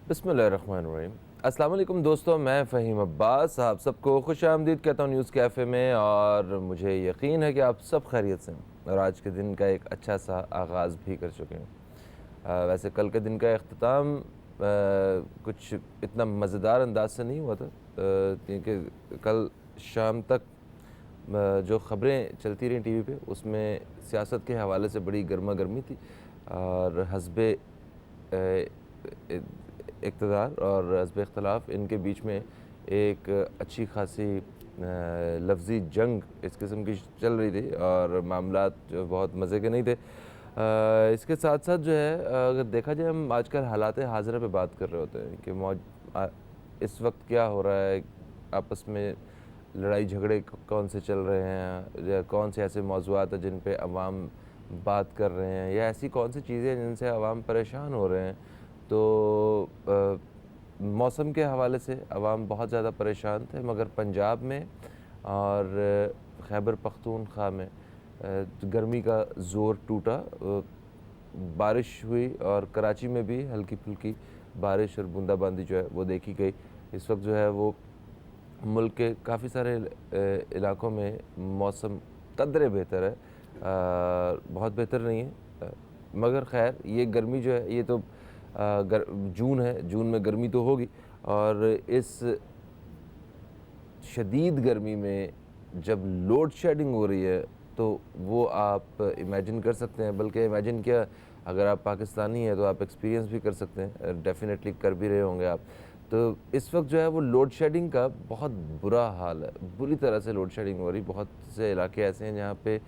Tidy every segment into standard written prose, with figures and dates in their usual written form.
बिस्मिल्लाहिर्रहमानिर्रहीम। अस्सलाम वालेकुम दोस्तों, मैं फ़हीम अब्बास आप सबको खुशामदीद कहता हूँ न्यूज़ कैफ़े में। और मुझे यकीन है कि आप सब खैरियत से हैं और आज के दिन का एक अच्छा सा आगाज़ भी कर चुके हैं। वैसे कल के दिन का इख्तिताम कुछ इतना मज़ेदार अंदाज से नहीं हुआ था, क्योंकि कल शाम तक जो ख़बरें चलती रहीं टीवी पे उसमें सियासत के हवाले से बड़ी गर्मा गर्मी थी और हस्बे इक़्तिदार और हस्ब इख्तिलाफ़ इनके बीच में एक अच्छी खासी लफ्ज़ी जंग इस किस्म की चल रही थी और मामलात जो बहुत मज़े के नहीं थे। इसके साथ साथ जो है, अगर देखा जाए, हम आजकल हालात हाज़िरा पे बात कर रहे होते हैं कि इस वक्त क्या हो रहा है, आपस में लड़ाई झगड़े कौन से चल रहे हैं या कौन से ऐसे मौज़ूआत हैं जिन पे अवाम बात कर रहे हैं या ऐसी कौन सी चीज़ें हैं जिनसे अवाम परेशान हो रहे हैं। तो मौसम के हवाले से अवाम बहुत ज़्यादा परेशान थे, मगर पंजाब में और खैबर पख्तूनख्वा में गर्मी का ज़ोर टूटा। बारिश हुई और कराची में भी हल्की फुल्की बारिश और बूंदाबांदी जो है वो देखी गई। इस वक्त जो है वो मुल्क के काफ़ी सारे इलाकों में मौसम कदरे बेहतर है, बहुत बेहतर नहीं है, मगर ख़ैर ये गर्मी जो है ये तो जून है, जून में गर्मी तो होगी। और इस शदीद गर्मी में जब लोड शेडिंग हो रही है तो वो आप इमेजिन कर सकते हैं, बल्कि इमेजिन क्या, अगर आप पाकिस्तानी हैं तो आप एक्सपीरियंस भी कर सकते हैं, डेफ़िनेटली कर भी रहे होंगे आप। तो इस वक्त जो है वो लोड शेडिंग का बहुत बुरा हाल है, बुरी तरह से लोड शेडिंग हो रही। बहुत से इलाके ऐसे हैं जहाँ पे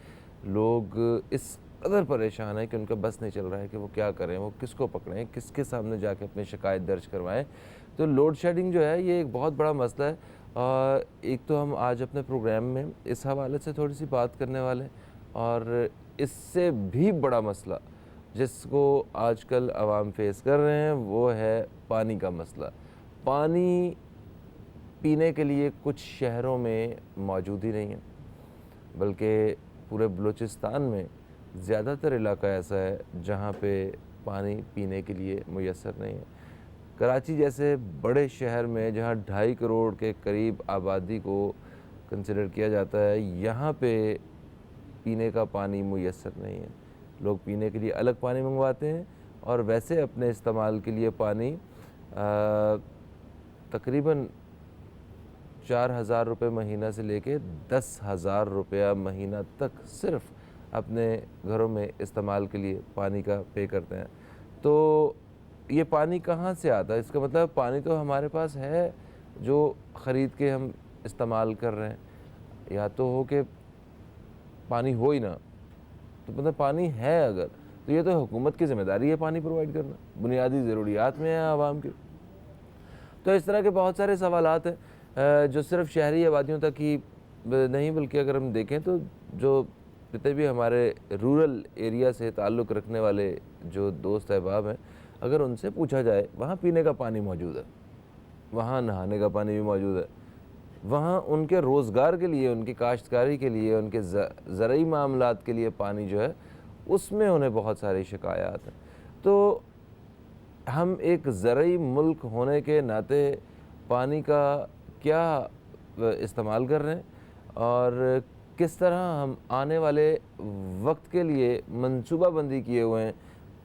लोग इस कदर परेशान हैं कि उनका बस नहीं चल रहा है कि वो क्या करें, वो किसको पकड़ें, किसके सामने जाके अपनी शिकायत दर्ज करवाएं। तो लोड शेडिंग जो है ये एक बहुत बड़ा मसला है। और एक तो हम आज अपने प्रोग्राम में इस हवाले से थोड़ी सी बात करने वाले हैं, और इससे भी बड़ा मसला जिसको आजकल अवाम फेस कर रहे हैं वो है पानी का मसला। पानी पीने के लिए कुछ शहरों में मौजूद ही नहीं है, बल्कि पूरे बलूचिस्तान में ज़्यादातर इलाका ऐसा है जहाँ पे पानी पीने के लिए मुयस्सर नहीं है। कराची जैसे बड़े शहर में जहाँ 2.5 करोड़ के करीब आबादी को कंसिडर किया जाता है, यहाँ पे पीने का पानी मुयस्सर नहीं है। लोग पीने के लिए अलग पानी मंगवाते हैं और वैसे अपने इस्तेमाल के लिए पानी तकरीबन 4,000 रुपये महीना से लेके 10,000 रुपया महीना तक सिर्फ़ अपने घरों में इस्तेमाल के लिए पानी का पे करते हैं। तो ये पानी कहाँ से आता है? इसका मतलब पानी तो हमारे पास है जो ख़रीद के हम इस्तेमाल कर रहे हैं, या तो हो कि पानी हो ही ना। तो मतलब पानी है अगर, तो ये तो हुकूमत की ज़िम्मेदारी है पानी प्रोवाइड करना, बुनियादी ज़रूरियात में है आवाम की। तो इस तरह के बहुत सारे सवालात हैं जो सिर्फ़ शहरी आबादियों तक ही नहीं, बल्कि अगर हम देखें तो जो जितने भी हमारे रूरल एरिया से ताल्लुक़ रखने वाले जो दोस्त अहबाब हैं, अगर उनसे पूछा जाए, वहाँ पीने का पानी मौजूद है, वहाँ नहाने का पानी भी मौजूद है, वहाँ उनके रोज़गार के लिए, उनकी काश्तकारी के लिए, उनके ज़रई मामलात के लिए पानी जो है उसमें उन्हें बहुत सारी शिकायत हैं। तो हम एक ज़रई मुल्क होने के नाते पानी का क्या इस्तेमाल कर रहे हैं और किस तरह हम आने वाले वक्त के लिए मंसूबाबंदी किए हुए हैं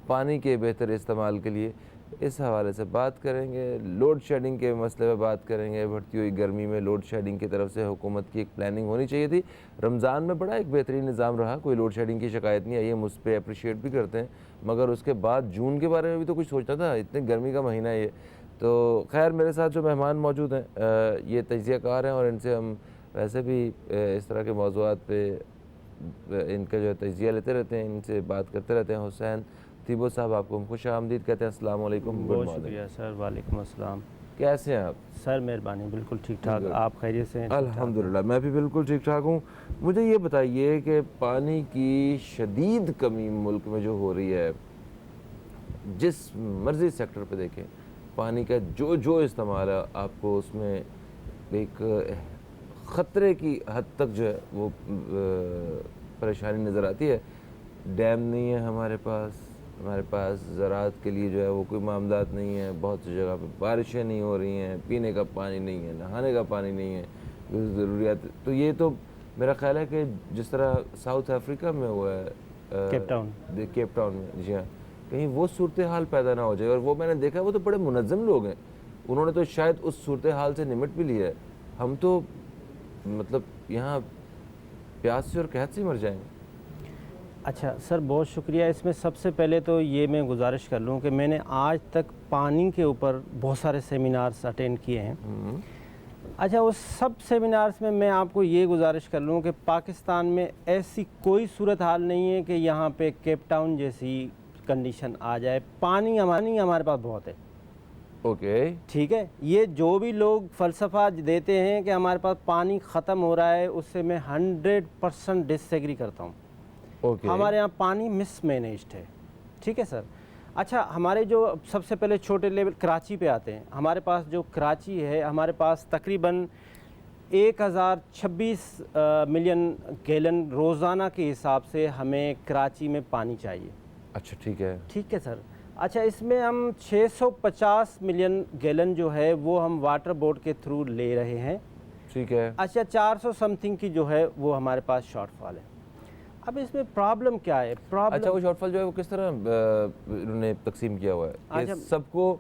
पानी के बेहतर इस्तेमाल के लिए, इस हवाले से बात करेंगे। लोड शेडिंग के मसले पर बात करेंगे। बढ़ती हुई गर्मी में लोड शेडिंग की तरफ से हुकूमत की एक प्लानिंग होनी चाहिए थी। रमज़ान में बड़ा एक बेहतरीन निज़ाम रहा, कोई लोड शेडिंग की शिकायत नहीं आई, हम उस पर अप्रिशिएट भी करते हैं। मगर उसके बाद जून के बारे में भी तो कुछ सोचना था, इतने गर्मी का महीना है ये। तो खैर, मेरे साथ जो मेहमान मौजूद हैं ये तजियाकार हैं और इनसे हम वैसे भी इस तरह के मौज़ूआत पे इनका जो है तजिया लेते रहते हैं, इनसे बात करते रहते हैं। हुसैन तीबो साहब, आपको हम खुश आमदीद कहते हैं। अस्सलाम वालेकुम, गुड बहुत मॉर्निंग। शुक्रिया सर, वालेकुम अस्सलाम। कैसे हैं आप? सर मेहरबानी, बिल्कुल ठीक ठाक। गुड, आप खैरियत से हैं? ठीक ठाक हैं? अल्हम्दुलिल्लाह मैं भी बिल्कुल ठीक ठाक हूँ। मुझे ये बताइए कि पानी की शदीद कमी मुल्क में जो हो रही है, जिस मर्जी सेक्टर पे देखें, पानी का जो जो इस्तेमाल है आपको उसमें एक ख़तरे की हद तक जो है वो परेशानी नज़र आती है। डैम नहीं है हमारे पास, हमारे पास ज़राअत के लिए जो है वो कोई मामलात नहीं है, बहुत सी जगह पे बारिशें नहीं हो रही हैं, पीने का पानी नहीं है, नहाने का पानी नहीं है, ज़रूरियात। तो ये तो मेरा ख्याल है कि जिस तरह साउथ अफ्रीका में हुआ है, केप टाउन में, जी हाँ, कहीं वो सूरत हाल पैदा ना हो जाए। और वो मैंने देखा, वो तो बड़े मुनज़्ज़म लोग हैं, उन्होंने तो शायद उस सूरत हाल से निमट भी लिया है। हम तो मतलब यहाँ प्यास से और कहत से मर जाएंगे। अच्छा सर, बहुत शुक्रिया। इसमें सबसे पहले तो ये मैं गुजारिश कर लूँ कि मैंने आज तक पानी के ऊपर बहुत सारे सेमिनार्स अटेंड किए हैं। अच्छा, उस सब सेमिनार्स में मैं आपको ये गुजारिश कर लूँ कि पाकिस्तान में ऐसी कोई सूरत हाल नहीं है कि यहाँ पे केप टाउन जैसी कंडीशन आ जाए। पानी हमारे पास बहुत है। ओके, ठीक है, ये जो भी लोग फ़लसफ़ा देते हैं कि हमारे पास पानी ख़त्म हो रहा है, उससे मैं 100% डिसएग्री करता हूँ। हमारे यहाँ पानी मिसमैनेज्ड है। ठीक है सर। अच्छा, हमारे जो सबसे पहले छोटे लेवल कराची पे आते हैं। हमारे पास जो कराची है, हमारे पास तकरीबन 1026 मिलियन गैलन रोज़ाना के हिसाब से हमें कराची में पानी चाहिए। अच्छा, ठीक है। ठीक है सर। अच्छा, इसमें हम 650 मिलियन गैलन जो है वो हम वाटर बोर्ड के थ्रू ले रहे हैं। ठीक है। अच्छा, 400 समथिंग की जो है वो हमारे पास शॉर्टफॉल है। अब इसमें प्रॉब्लम क्या है? अच्छा, वो शॉर्टफॉल जो है वो किस तरह इन्होंने तकसीम किया हुआ है? कि सबको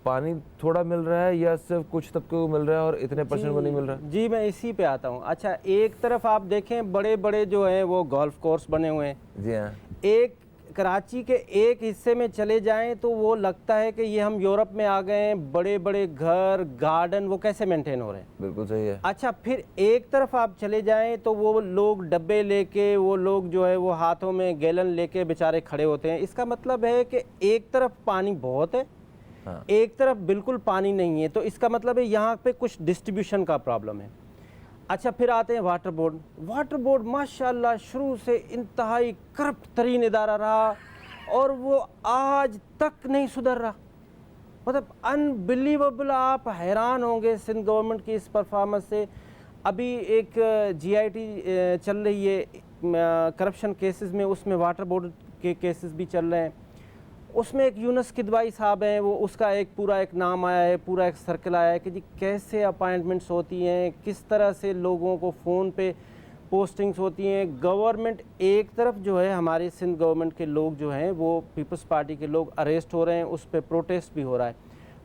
पानी थोड़ा मिल रहा है या सिर्फ कुछ तबके को मिल रहा है और इतने परसेंट को नहीं मिल रहा? जी, मैं इसी पे आता हूँ। अच्छा, एक तरफ आप देखें बड़े बड़े जो हैं वो गोल्फ कोर्स बने हुए हैं। जी हाँ। एक कराची के एक हिस्से में चले जाएं तो वो लगता है कि ये हम यूरोप में आ गए हैं। बड़े बड़े घर, गार्डन, वो कैसे मेंटेन हो रहे हैं? बिल्कुल सही है। अच्छा, फिर एक तरफ आप चले जाएं तो वो लोग डब्बे लेके, वो लोग जो है वो हाथों में गैलन लेके बेचारे खड़े होते हैं। इसका मतलब है कि एक तरफ पानी बहुत है, हाँ। एक तरफ बिल्कुल पानी नहीं है। तो इसका मतलब है यहाँ पे कुछ डिस्ट्रीब्यूशन का प्रॉब्लम है। अच्छा, फिर आते हैं वाटर बोर्ड। वाटर बोर्ड माशाल्लाह शुरू से इंतहाई करप्ट तरीन इदारा रहा और वो आज तक नहीं सुधर रहा। मतलब अनबिलीवेबल, आप हैरान होंगे सिंध गवर्नमेंट की इस परफॉर्मेंस से। अभी एक GIT चल रही है करप्शन केसेस में, उसमें वाटर बोर्ड के केसेस भी चल रहे हैं। उसमें एक यूनुस किदवाई साहब हैं, वो उसका एक पूरा एक नाम आया है, पूरा एक सर्कल आया है कि जी कैसे अपॉइंटमेंट्स होती हैं, किस तरह से लोगों को फ़ोन पे पोस्टिंग्स होती हैं। गवर्नमेंट एक तरफ जो है, हमारे सिंध गवर्नमेंट के लोग जो हैं वो पीपल्स पार्टी के लोग अरेस्ट हो रहे हैं, उस पर प्रोटेस्ट भी हो रहा है।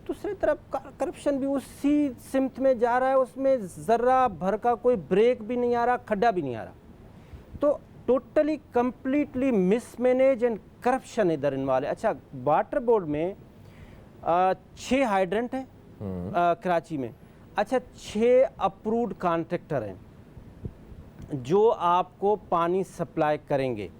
दूसरी तरफ करप्शन भी उसी सिमत में जा रहा है, उसमें ज़र्रा भर का कोई ब्रेक भी नहीं आ रहा, खड्डा भी नहीं आ रहा। तो totally completely mismanage and corruption इधर इन्वॉल्व है। अच्छा, वाटर बोर्ड में 6 हाइड्रेंट हैं कराची में। अच्छा, 6 अप्रूव्ड कॉन्ट्रैक्टर हैं जो आपको पानी सप्लाई करेंगे।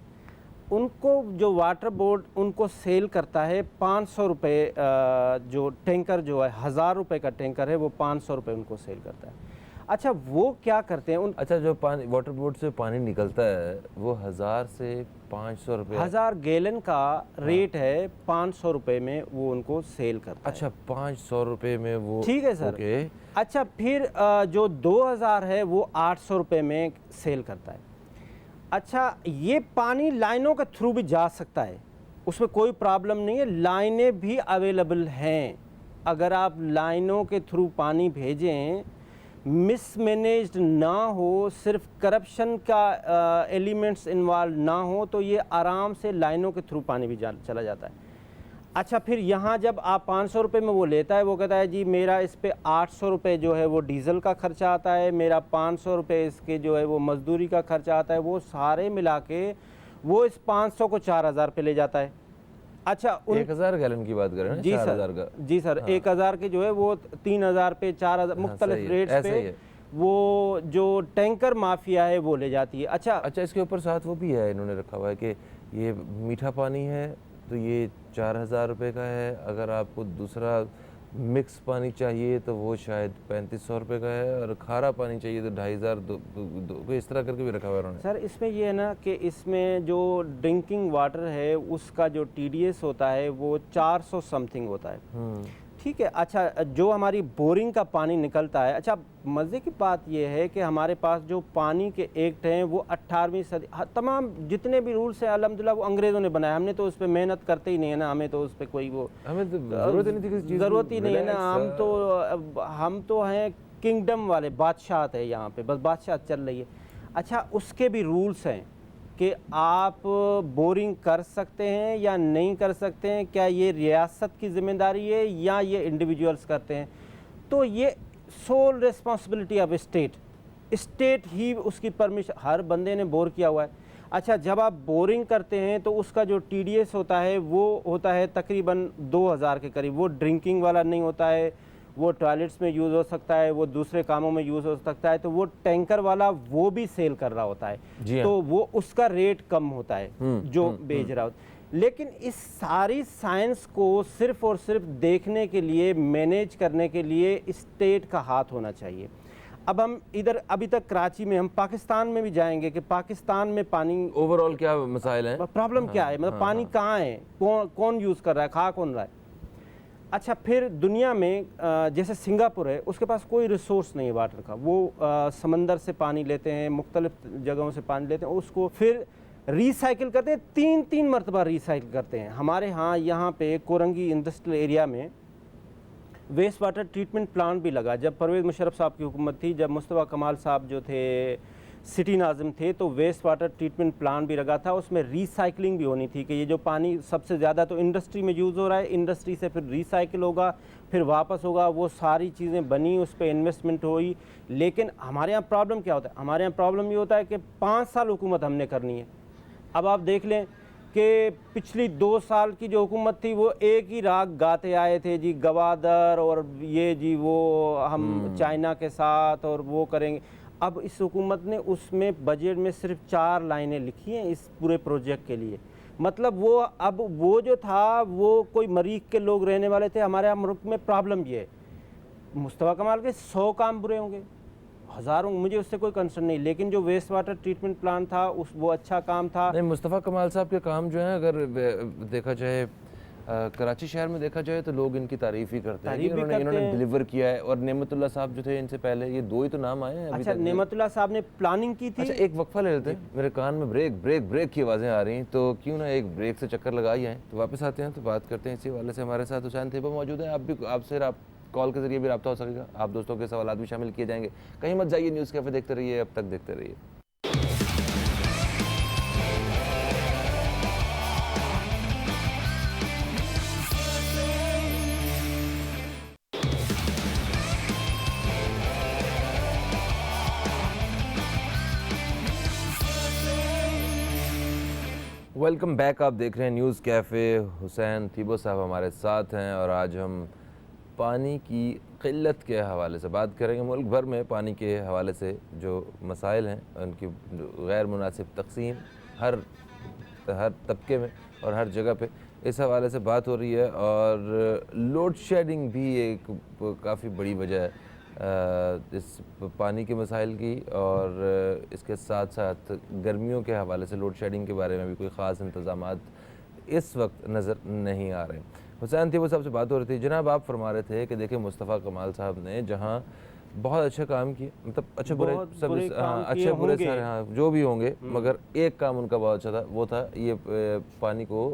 उनको जो वाटर बोर्ड उनको सेल करता है 500 रुपये, जो टैंकर जो है 1000 रुपये का टैंकर है वो 500 रुपये उनको सेल करता है। अच्छा, वो क्या करते हैं अच्छा, जो पानी वाटर बोर्ड से पानी निकलता है वो 1000 से 500 रुपये, 1000 गैलन का रेट है, 500 रुपये में वो उनको सेल करता है। अच्छा, 500 रुपये में वो, ठीक है सर। ओके। अच्छा, फिर जो 2000 है वो 800 रुपये में सेल करता है। अच्छा, ये पानी लाइनों के थ्रू भी जा सकता है, उसमें कोई प्रॉब्लम नहीं है, लाइनें भी अवेलेबल हैं। अगर आप लाइनों के थ्रू पानी भेजें, मिसमैनेज्ड ना हो, सिर्फ करप्शन का एलिमेंट्स इन्वॉल्व ना हो, तो ये आराम से लाइनों के थ्रू पानी भी चला जाता है। अच्छा, फिर यहाँ जब आप 500 रुपये में वो लेता है, वो कहता है जी मेरा इस पे 800 रुपये जो है वो डीज़ल का खर्चा आता है, मेरा 500 रुपये इसके जो है वो मजदूरी का खर्चा आता है, वो सारे मिला के वो इस 500 को 4000 पे ले जाता है। अच्छा, 1000 गैलन की बात करें ना? जी 4000 का? जी सर, हाँ। 1000 के जो है वो 3000 पे, 4000 मुख्तलिफ रेट्स पे वो जो टैंकर माफिया है वो ले जाती है। अच्छा, इसके ऊपर साथ वो भी है, इन्होंने रखा हुआ है कि ये मीठा पानी है तो ये 4000 रुपये का है, अगर आपको दूसरा मिक्स पानी चाहिए तो वो शायद 3500 रुपये का है, और खारा पानी चाहिए तो 2500, इस तरह करके भी रखा हुआ है उन्होंने। सर, इसमें ये है ना कि इसमें जो ड्रिंकिंग वाटर है उसका जो TDS होता है वो 400 समथिंग होता है। ठीक है। अच्छा, जो हमारी बोरिंग का पानी निकलता है, अच्छा मज़े की बात यह है कि हमारे पास जो पानी के एक्ट हैं वो 18वीं सदी, तमाम जितने भी रूल्स हैं अल्हम्दुलिल्लाह वो अंग्रेज़ों ने बनाए, हमने तो उस पर मेहनत करते ही नहीं है ना, हमें तो उस पर कोई वो हमें तो ज़रूरत ही नहीं थी किसी चीज़ की, ज़रूरत ही नहीं है ना। रिलैक्स, हम तो हैं किंगडम वाले, बादशाहत है यहाँ पे, बस बादशाह चल रही है। अच्छा, उसके भी रूल्स हैं कि आप बोरिंग कर सकते हैं या नहीं कर सकते हैं, क्या ये रियासत की ज़िम्मेदारी है या ये इंडिविजुअल्स करते हैं। तो ये सोल रिस्पॉन्सिबिलिटी ऑफ स्टेट ही उसकी परमिशन, हर बंदे ने बोर किया हुआ है। अच्छा, जब आप बोरिंग करते हैं तो उसका जो TDS होता है वो होता है तकरीबन 2000 के करीब। वो ड्रिंकिंग वाला नहीं होता है, वो टॉयलेट्स में यूज़ हो सकता है, वो दूसरे कामों में यूज़ हो सकता है। तो वो टैंकर वाला वो भी सेल कर रहा होता है, तो वो उसका रेट कम होता है जो बेच रहा होता है। लेकिन इस सारी साइंस को सिर्फ और सिर्फ देखने के लिए, मैनेज करने के लिए स्टेट का हाथ होना चाहिए। अब हम इधर अभी तक कराची में, हम पाकिस्तान में भी जाएंगे कि पाकिस्तान में पानी ओवरऑल क्या मसाइल हैं, प्रॉब्लम क्या है, मतलब पानी कहाँ है, कौन यूज़ कर रहा है, खा कौन रहा है। अच्छा, फिर दुनिया में जैसे सिंगापुर है, उसके पास कोई रिसोर्स नहीं है वाटर का। वो समंदर से पानी लेते हैं, मुख्तलिफ जगहों से पानी लेते हैं, उसको फिर रिसाइकिल करते हैं, 3 मरतबा रिसाइकिल करते हैं। हमारे यहाँ पे कोरंगी इंडस्ट्रियल एरिया में वेस्ट वाटर ट्रीटमेंट प्लांट भी लगा। जब परवेज़ मुशर्रफ साहब की हुकूमत थी, जब मुस्तफ़ा कमाल साहब जो थे सिटी नाज़िम थे, तो वेस्ट वाटर ट्रीटमेंट प्लांट भी लगा था। उसमें रिसाइकलिंग भी होनी थी कि ये जो पानी सबसे ज़्यादा तो इंडस्ट्री में यूज़ हो रहा है, इंडस्ट्री से फिर रिसाइकिल होगा, फिर वापस होगा, वो सारी चीज़ें बनी, उस पर इन्वेस्टमेंट हुई। लेकिन हमारे यहाँ प्रॉब्लम क्या होता है, हमारे यहाँ प्रॉब्लम ये होता है कि 5 साल हुकूमत हमने करनी है। अब आप देख लें कि पिछली 2 साल की जो हुकूमत थी वो एक ही राग गाते आए थे जी, गवादर और ये जी वो हम चाइना के साथ और वो करेंगे। अब इस हुकूमत ने उसमें बजट में सिर्फ 4 लाइनें लिखी हैं इस पूरे प्रोजेक्ट के लिए। मतलब वो अब वो जो था वो कोई मरीख के लोग रहने वाले थे। हमारे यहाँ मुल्क में प्रॉब्लम ये है, मुस्तफ़ा कमाल के 100 काम बुरे होंगे, हज़ारों, मुझे उससे कोई कंसर्न नहीं, लेकिन जो वेस्ट वाटर ट्रीटमेंट प्लांट था वो अच्छा काम था। नहीं, मुस्तफ़ा कमाल साहब के काम जो है, अगर देखा जाए कराची शहर में देखा जाए तो लोग इनकी तारीफ़ ही करते हैं कि इन्होंने डिलीवर किया है। और नेमतुल्लाह साहब जो थे इनसे पहले, ये 2 ही तो नाम आए हैं अभी। अच्छा, नेमतुल्लाह साहब ने प्लानिंग की थी। अच्छा, एक वक्फा ले लेते हैं, मेरे कान में ब्रेक ब्रेक ब्रेक की आवाज़ें आ रही हैं, तो क्यों ना एक ब्रेक से चक्कर लगा ही आए। तो वापस आते हैं तो बात करते हैं इसी वाले से। हमारे साथ हुसैन थेबा मौजूद हैं। आप भी, आपसे आप कॉल के जरिए भी रब्ता हो सकेगा, आप दोस्तों के सवाल भी शामिल किए जाएंगे। कहीं मत जाइए, न्यूज़ कैफ़े देखते रहिए, अब तक देखते रहिए। वेलकम बैक, आप देख रहे हैं न्यूज़ कैफ़े। हुसैन थीबा साहब हमारे साथ हैं और आज हम पानी की क़िल्लत के हवाले से बात करेंगे। मुल्क भर में पानी के हवाले से जो मसाइल हैं, उनकी गैर मुनासिब तक़सीम हर तबके में और हर जगह पे, इस हवाले से बात हो रही है। और लोड शेडिंग भी एक काफ़ी बड़ी वजह है इस पानी के मसाइल की। और इसके साथ साथ गर्मियों के हवाले से लोड शेडिंग के बारे में भी कोई ख़ास इंतज़ामात इस वक्त नज़र नहीं आ रहे। हुसैन थी वो सबसे बात हो रही थी। जनाब, आप फरमा रहे थे कि देखिए मुस्तफ़ा कमाल साहब ने जहाँ बहुत अच्छे काम किए, मतलब अच्छे बुरे सब, अच्छे बुरे सारे, हाँ जो भी होंगे, मगर एक काम उनका बहुत अच्छा था, वो था ये पानी को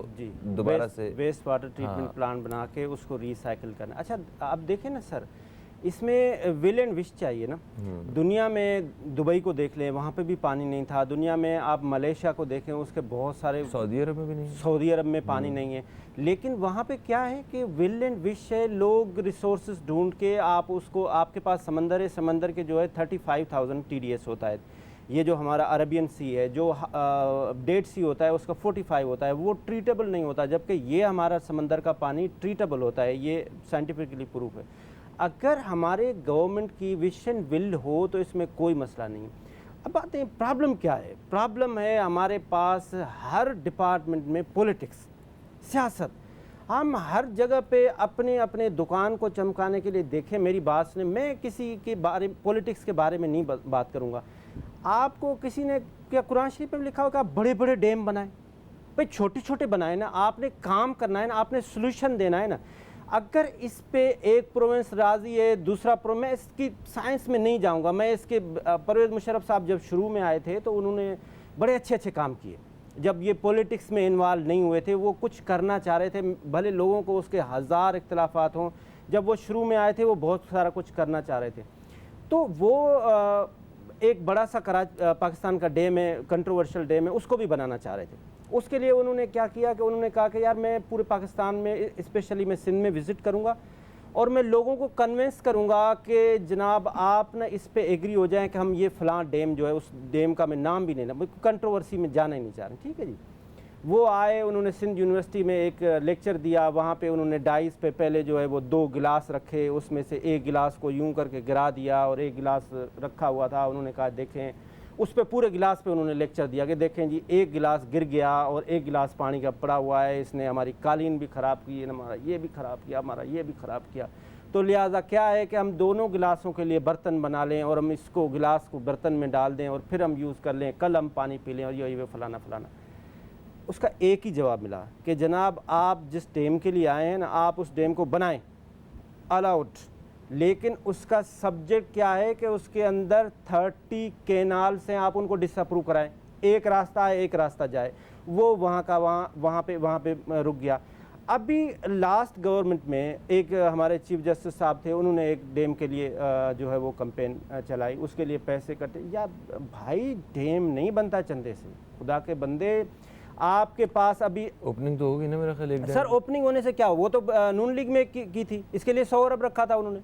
दोबारा से वेस्ट वाटर ट्रीटमेंट प्लांट बना के उसको रिसाइकिल करना। अच्छा, आप देखें ना सर, इसमें विल एंड विश चाहिए ना। दुनिया में दुबई को देख लें, वहाँ पे भी पानी नहीं था। दुनिया में आप मलेशिया को देखें, उसके बहुत सारे, सऊदी अरब में भी नहीं, सऊदी अरब में पानी नहीं है। लेकिन वहाँ पे क्या है कि विल एंड विश है, लोग रिसोर्सेज ढूंढ के आप उसको, आपके पास समंदर है, समंदर के जो है 35,000 TDS होता है। ये जो हमारा अरबियन सी है, जो डेड सी होता है, उसका 45 होता है, वो ट्रीटेबल नहीं होता, जबकि ये हमारा समंदर का पानी ट्रीटेबल होता है। ये साइंटिफिकली प्रूफ है। अगर हमारे गवर्नमेंट की विश एंड विल हो तो इसमें कोई मसला नहीं। अब बात है, प्रॉब्लम क्या है? प्रॉब्लम है हमारे पास हर डिपार्टमेंट में पॉलिटिक्स, सियासत। हम हर जगह पे अपने अपने दुकान को चमकाने के लिए देखें, मेरी बात सुने, मैं किसी के बारे, पॉलिटिक्स के बारे में नहीं बात करूँगा। आपको किसी ने क्या कुरान शरीफ में लिखा होगा बड़े बड़े डैम बनाए? भाई छोटे छोटे बनाए ना, आपने काम करना है ना, आपने सोल्यूशन देना है ना। अगर इस पे एक प्रोविंस राजी है, दूसरा मैं इसकी साइंस में नहीं जाऊंगा। मैं इसके परवेज़ मुशर्रफ साहब जब शुरू में आए थे तो उन्होंने बड़े अच्छे अच्छे काम किए। जब ये पॉलिटिक्स में इन्वॉल्व नहीं हुए थे, वो कुछ करना चाह रहे थे, भले लोगों को उसके हज़ार इख्तलाफात हों। जब वो शुरू में आए थे वो बहुत सारा कुछ करना चाह रहे थे। तो वो एक बड़ा सा पाकिस्तान का डैम है, कंट्रोवर्शियल डैम है, उसको भी बनाना चाह रहे थे। उसके लिए उन्होंने क्या किया कि उन्होंने कहा कि यार मैं पूरे पाकिस्तान में, स्पेशली मैं सिंध में विज़िट करूंगा और मैं लोगों को कन्विंस करूंगा कि जनाब आप ना इस पे एग्री हो जाएं कि हम ये फ़लाँ डैम जो है, उस डैम का मैं नाम भी नहीं, कंट्रोवर्सी में जाना ही नहीं चाह रहे। ठीक है जी। वो आए, उन्होंने सिंध यूनिवर्सिटी में एक लेक्चर दिया। वहाँ पे उन्होंने डाइस पे पहले जो है वो 2 गिलास रखे, उसमें से एक गिलास को यूं करके गिरा दिया और एक गिलास रखा हुआ था। उन्होंने कहा देखें, उस पे पूरे गिलास पे उन्होंने लेक्चर दिया कि देखें जी, एक गिलास गिर गया और एक गिलास पानी का पड़ा हुआ है, इसने हमारी कालीन भी ख़राब की, हमारा ये भी ख़राब किया, हमारा ये भी ख़राब किया। तो लिहाजा क्या है कि हम दोनों गिलासों के लिए बर्तन बना लें और हम इसको गिलास को बर्तन में डाल दें और फिर हम यूज़ कर लें, कल हम पानी पी लें और ये फलाना फलाना। उसका एक ही जवाब मिला कि जनाब आप जिस डैम के लिए आए हैं ना, आप उस डैम को बनाएं, अलाउड, लेकिन उसका सब्जेक्ट क्या है कि उसके अंदर 30 कैनाल से आप उनको डिसअप्रूव कराएं। एक रास्ता है, एक रास्ता जाए। वो वहाँ पे रुक गया। अभी लास्ट गवर्नमेंट में एक हमारे चीफ जस्टिस साहब थे, उन्होंने एक डैम के लिए जो है वो कैंपेन चलाई, उसके लिए पैसे कटे। या भाई डैम नहीं बनता चंदे से, खुदा के बंदे। आपके पास अभी ओपनिंग तो होगी ना मेरा ख्याल एक सर, ओपनिंग होने से क्या हो, वो तो नून लीग में की थी, इसके लिए 100 अरब रखा था उन्होंने।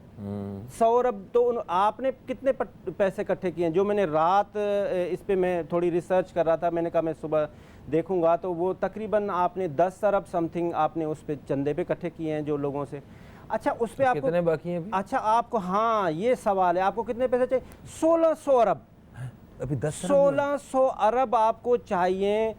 100 अरब तो आपने कितने पैसे इकट्ठे किए हैं? जो मैंने रात इस पे मैं थोड़ी रिसर्च कर रहा था, मैंने कहा मैं सुबह देखूंगा, तो वो तकरीबन आपने 10 अरब समथिंग आपने उस पे चंदे पे इकट्ठे किए हैं जो लोगों से। अच्छा, उस पे आपको कितने बाकी हैं अभी? अच्छा आपको, हाँ ये सवाल है, आपको कितने पैसे चाहिए? 1600 अरब। अभी 10 1600 अरब आपको चाहिए।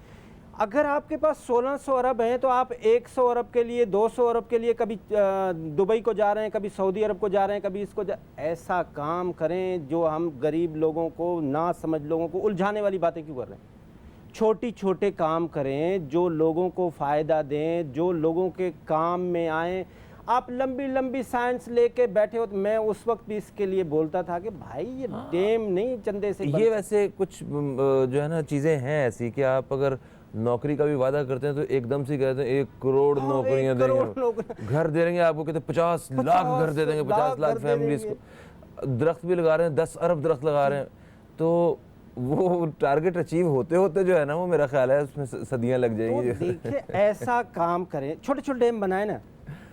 अगर आपके पास 1600 अरब हैं तो आप 100 अरब के लिए, 200 अरब के लिए कभी दुबई को जा रहे हैं, कभी सऊदी अरब को जा रहे हैं, कभी इसको ऐसा काम करें जो हम गरीब लोगों को, ना समझ लोगों को उलझाने वाली बातें क्यों कर रहे हैं? छोटी छोटे काम करें जो लोगों को फ़ायदा दें, जो लोगों के काम में आए। आप लंबी लंबी साइंस लेके बैठे हो। तो मैं उस वक्त भी इसके लिए बोलता था कि भाई ये डैम नहीं चंदे से ये वैसे कुछ जो है ना चीज़ें हैं ऐसी कि आप अगर नौकरी का भी वादा करते हैं तो एकदम से कहते हैं 1 करोड़ नौकरियां देंगे, घर दे देंगे आपको, कहते 50 लाख घर दे देंगे, 50 लाख फैमिलीज को। दरख्त भी लगा रहे हैं, 10 अरब दरख्त लगा रहे हैं। तो वो टारगेट अचीव होते होते जो है ना, वो मेरा ख्याल है उसमें सदियां लग जाएंगी। तो देखिए ऐसा काम करें, छोटे छोटे डैम बनाए ना,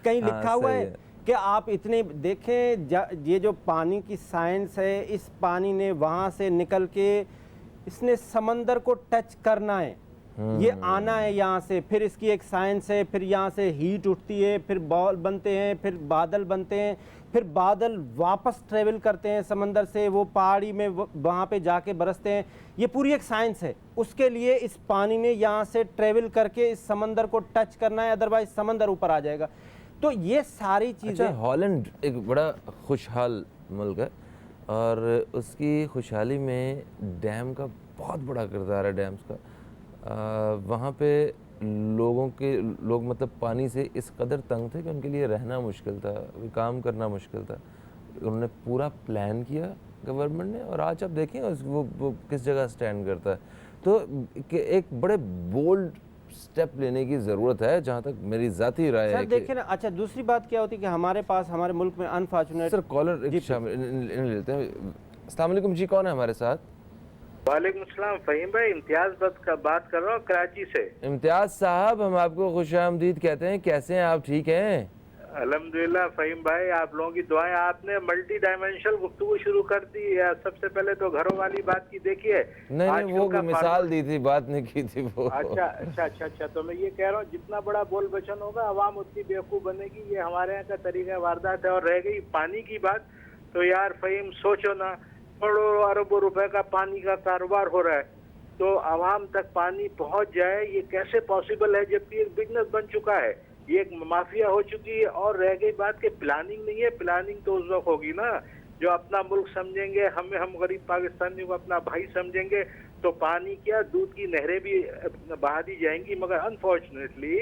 कहीं लिखा हुआ है कि आप इतने देखें। ये जो पानी की साइंस है, इस पानी ने वहाँ से निकल के इसने समंदर को टच करना है, ये आना है यहाँ से, फिर इसकी एक साइंस है, फिर यहाँ से हीट उठती है, फिर बॉल बनते हैं, फिर बादल बनते हैं, फिर बादल वापस ट्रेवल करते हैं समंदर से, वो पहाड़ी में वहाँ पे जाके बरसते हैं। ये पूरी एक साइंस है। उसके लिए इस पानी ने यहाँ से ट्रेवल करके इस समंदर को टच करना है, अदरवाइज समंदर ऊपर आ जाएगा। तो ये सारी चीज़ें। अच्छा, हॉलैंड एक बड़ा खुशहाल मुल्क है और उसकी खुशहाली में डैम का बहुत बड़ा किरदार है। डैम्स का वहाँ पे लोग मतलब पानी से इस कदर तंग थे कि उनके लिए रहना मुश्किल था, काम करना मुश्किल था। उन्होंने पूरा प्लान किया गवर्नमेंट ने, और आज आप देखें वो किस जगह स्टैंड करता है। तो एक बड़े बोल्ड स्टेप लेने की ज़रूरत है, जहाँ तक मेरी ज़ाती राय है। देखिए ना, अच्छा दूसरी बात क्या होती है कि हमारे पास, हमारे मुल्क में अनफॉर्चुनेट। सर कॉलर लेते हैं। अस्सलाम वालेकुम जी, कौन है हमारे साथ? वालेकुम सलाम फ़हीम भाई, इम्तियाज़ बात कर रहा हूँ कराची से। इम्तियाज़ साहब, हम आपको खुशामदीद कहते हैं, कैसे हैं आप? ठीक हैं? अल्हम्दुलिल्लाह फ़हीम भाई, आप लोगों की दुआएं। आपने मल्टी डायमेंशनल गुफ्तगू शुरू कर दी है। सबसे पहले तो घरों वाली बात की, देखिए नहीं वो मिसाल दी थी, बात नहीं की थी वो। अच्छा। तो मैं ये कह रहा हूँ, जितना बड़ा बोल बचन होगा अवाम उतनी बेवकूफ़ बनेगी। ये हमारे यहाँ का तरीका वारदात है। और रह गई पानी की बात, तो यार फ़हीम सोचो ना, करोड़ों अरबों रुपए का पानी का कारोबार हो रहा है, तो आवाम तक पानी पहुंच जाए, ये कैसे पॉसिबल है? जबकि एक बिजनेस बन चुका है, ये एक माफिया हो चुकी है। और रह गई बात कि प्लानिंग नहीं है। प्लानिंग तो उस वक्त होगी ना जो अपना मुल्क समझेंगे, हम गरीब पाकिस्तानियों को अपना भाई समझेंगे, तो पानी क्या, दूध की नहरें भी बहा दी जाएंगी। मगर अनफॉर्चुनेटली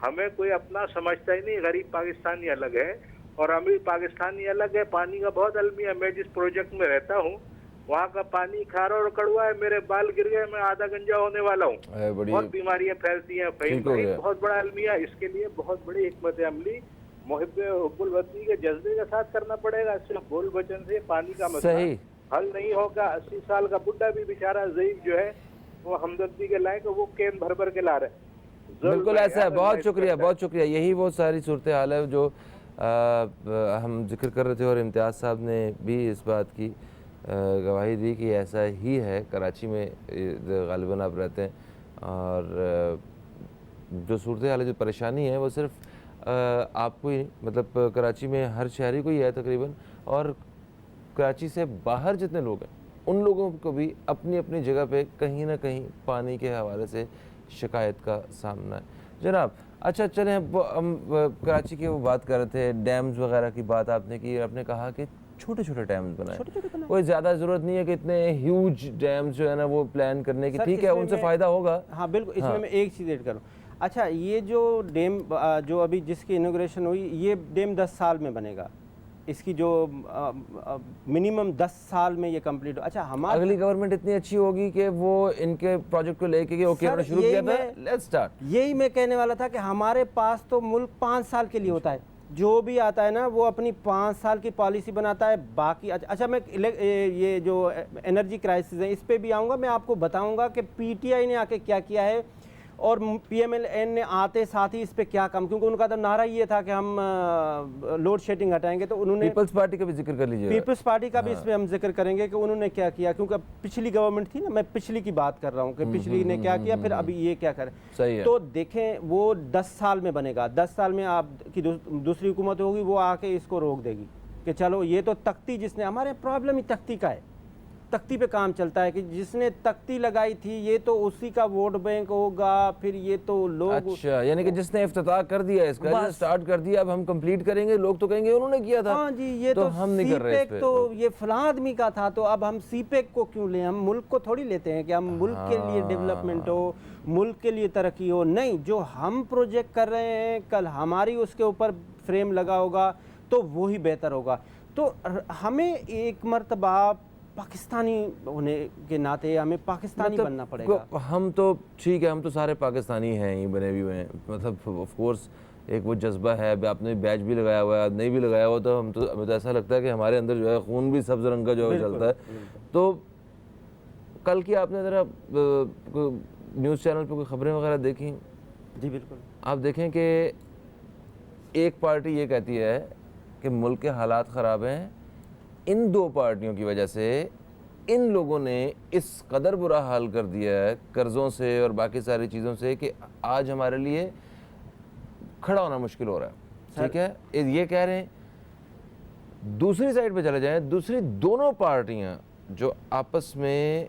हमें कोई अपना समझता ही नहीं। गरीब पाकिस्तानी अलग है और अमीर पाकिस्तानी अलग है। पानी का बहुत अलमी है। मैं जिस प्रोजेक्ट में रहता हूँ वहाँ का पानी खारा और कड़वा है। मेरे बाल गिर गए, मैं आधा गंजा होने वाला हूँ। बहुत बीमारियां फैलती हैं। फहीम भाई बहुत बड़ा अलमिया। इसके लिए बहुत बड़ी हिकमत अमली मुहिब्बुल वतनी के जज्बे के साथ करना पड़ेगा। सिर्फ बोल वचन से पानी का मसला हल नहीं होगा। 80 साल का बुढ़ा भी बेचारा ज़ईफ जो है वो हमदर्दी के लायक, वो कैन भर भर के ला रहे हैं। बिल्कुल ऐसा है। बहुत शुक्रिया, बहुत शुक्रिया। यही वो सारी सूरत हाल है जो हम जिक्र कर रहे थे और इम्तियाज़ साहब ने भी इस बात की गवाही दी कि ऐसा ही है। कराची में ग़ालिबन आप रहते हैं और जो सूरत हाल है, जो परेशानी है वो सिर्फ आपको ही, मतलब कराची में हर शहरी को ही है तकरीबन, और कराची से बाहर जितने लोग हैं उन लोगों को भी अपनी अपनी जगह पे कहीं ना कहीं पानी के हवाले से शिकायत का सामना है। जनाब अच्छा चलें, हम कराची की वो बात कर रहे थे, डैम्स वगैरह की बात आपने की। आपने कहा कि छोटे छोटे डैम्स बनाए, कोई ज़्यादा ज़रूरत नहीं है कि इतने ह्यूज डैम्स जो है ना वो प्लान करने की। ठीक है, उनसे फ़ायदा होगा। हाँ बिल्कुल। इसमें मैं एक चीज़ ऐड करूँ। अच्छा, ये जो डैम जो अभी जिसकी इनॉग्रेशन हुई, ये डैम 10 साल में बनेगा। इसकी जो मिनिमम 10 साल में ये कंप्लीट हो। अच्छा, हमारी अगली गवर्नमेंट इतनी अच्छी होगी कि वो इनके प्रोजेक्ट को लेके ओके उन्होंने शुरू किया था, लेट्स स्टार्ट। यही मैं कहने वाला था कि हमारे पास तो मुल्क 5 साल के लिए होता है। जो भी आता है ना वो अपनी 5 साल की पॉलिसी बनाता है। बाकी अच्छा मैं ये जो एनर्जी क्राइसिस है इस पे भी आऊँगा। मैं आपको बताऊँगा कि पीटीआई ने आके क्या किया है और पीएमएलएन ने आते साथ ही इस पे क्या काम, क्योंकि उनका तो नारा ये था कि हम लोड शेडिंग हटाएंगे। तो उन्होंने पीपल्स पार्टी का भी जिक्र कर लीजिए। पीपल्स पार्टी का भी इस पे हम जिक्र करेंगे कि उन्होंने क्या किया, क्योंकि पिछली गवर्नमेंट थी ना, मैं पिछली की बात कर रहा हूँ कि पिछली ने क्या किया, फिर अभी ये क्या करे। सही है। तो देखें वो 10 साल में बनेगा। 10 साल में आपकी दूसरी हुकूमत होगी, वो आके इसको रोक देगी कि चलो ये तो तख्ती, जिसने हमारे प्रॉब्लम ही तख्ती का है, तख्ती पे काम चलता है कि जिसने तख्ती लगाई थी ये तो उसी का वोट बैंक होगा। फिर ये तो लोग अच्छा, यानी कि जिसने इफ्तिताह कर दिया, इसका जिसने स्टार्ट कर दिया, अब हम कंप्लीट करेंगे, लोग तो कहेंगे उन्होंने किया था। हाँ जी, ये तो हम नहीं कर रहे इस पे। तो ये फलां आदमी का था, तो अब हम सीपेक को क्यों लें? हम मुल्क को थोड़ी लेते हैं कि हम मुल्क के लिए डेवलपमेंट हो, मुल्क के लिए तरक्की हो। नहीं, जो हम प्रोजेक्ट कर रहे हैं कल हमारी उसके ऊपर फ्रेम लगा होगा तो वही बेहतर होगा। तो हमें एक मर्तबा पाकिस्तानी होने के नाते हमें पाकिस्तानी बनना पड़ेगा। हम तो ठीक है, हम तो सारे पाकिस्तानी हैं ही, बने भी हुए हैं। मतलब ऑफ कोर्स एक वो जज्बा है। आपने बैच भी लगाया हुआ है, नहीं भी लगाया हुआ, तो हमें तो ऐसा लगता है कि हमारे अंदर जो है खून भी सब्ज रंग का जो है चलता है। तो कल की आपने ज़रा न्यूज़ चैनल पर कोई ख़बरें वगैरह देखी? जी बिल्कुल। आप देखें कि एक पार्टी ये कहती है कि मुल्क के हालात ख़राब हैं, इन दो पार्टियों की वजह से इन लोगों ने इस कदर बुरा हाल कर दिया है कर्ज़ों से और बाकी सारी चीज़ों से कि आज हमारे लिए खड़ा होना मुश्किल हो रहा है। ठीक है, ये कह रहे हैं। दूसरी साइड पे चले जाएं, दूसरी दोनों पार्टियां जो आपस में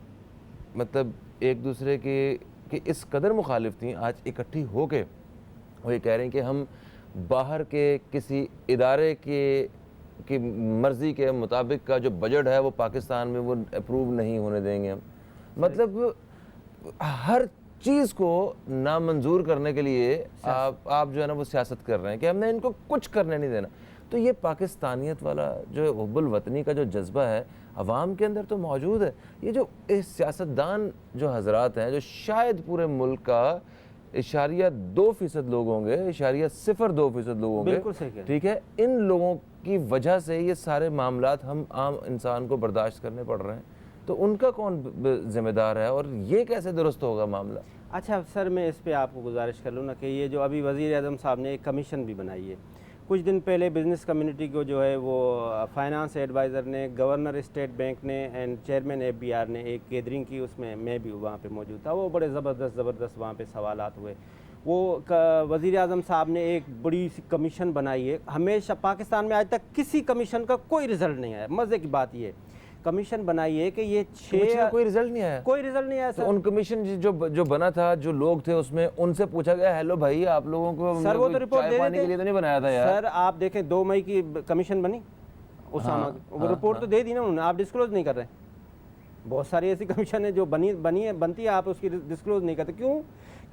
मतलब एक दूसरे के इस कदर मुखालिफ थी, आज इकट्ठी होके वो ये कह रहे हैं कि हम बाहर के किसी इदारे की मर्ज़ी के मुताबिक का जो बजट है वो पाकिस्तान में वो अप्रूव नहीं होने देंगे हम। मतलब हर चीज़ को नामंजूर करने के लिए आप जो है ना वो सियासत कर रहे हैं कि हमने इनको कुछ करने नहीं देना। तो ये पाकिस्तानियत वाला जो हुब्बुल वतनी का जो जज्बा है अवाम के अंदर तो मौजूद है। ये जो सियासतदान जो हजरात हैं, जो शायद पूरे मुल्क का 0.2% लोग होंगे, 0.02% लोग होंगे, बिल्कुल सही, ठीक है, इन लोगों की वजह से ये सारे मामलात हम आम इंसान को बर्दाश्त करने पड़ रहे हैं। तो उनका कौन जिम्मेदार है और ये कैसे दुरुस्त होगा मामला? अच्छा सर, मैं इस पे आपको गुजारिश कर लूँ ना कि ये जो अभी वज़ीर आज़म साहब ने एक कमीशन भी बनाई है। कुछ दिन पहले बिज़नेस कम्युनिटी को जो है वो फाइनेंस एडवाइज़र ने, गवर्नर स्टेट बैंक ने एंड चेयरमैन FBR ने एक गैदरिंग की, उसमें मैं भी वहाँ पे मौजूद था। वो बड़े ज़बरदस्त वहाँ पे सवालात हुए। वो वज़ीर आज़म साहब ने एक बड़ी सी कमीशन बनाई है। हमेशा पाकिस्तान में आज तक किसी कमीशन का कोई रिज़ल्ट नहीं आया। मज़े की बात ये कमीशन बनाई है कि ये 6 कोई रिजल्ट नहीं आया, कोई रिजल्ट नहीं आया सर। तो उन कमीशन जो बना था, जो लोग थे उसमें, उनसे पूछा गया हेलो भाई आप लोगों को सर वो तो रिपोर्ट दे पाने के लिए तो नहीं बनाया था यार। सर आप देखें 2 मई की कमीशन बनी उसामा की, वो रिपोर्ट तो दे दी ना उन्होंने, आप डिस्क्लोज नहीं कर रहे। बहुत सारी ऐसी कमीशन है जो बनती है, आप उसकी डिस्क्लोज नहीं करते। क्यों?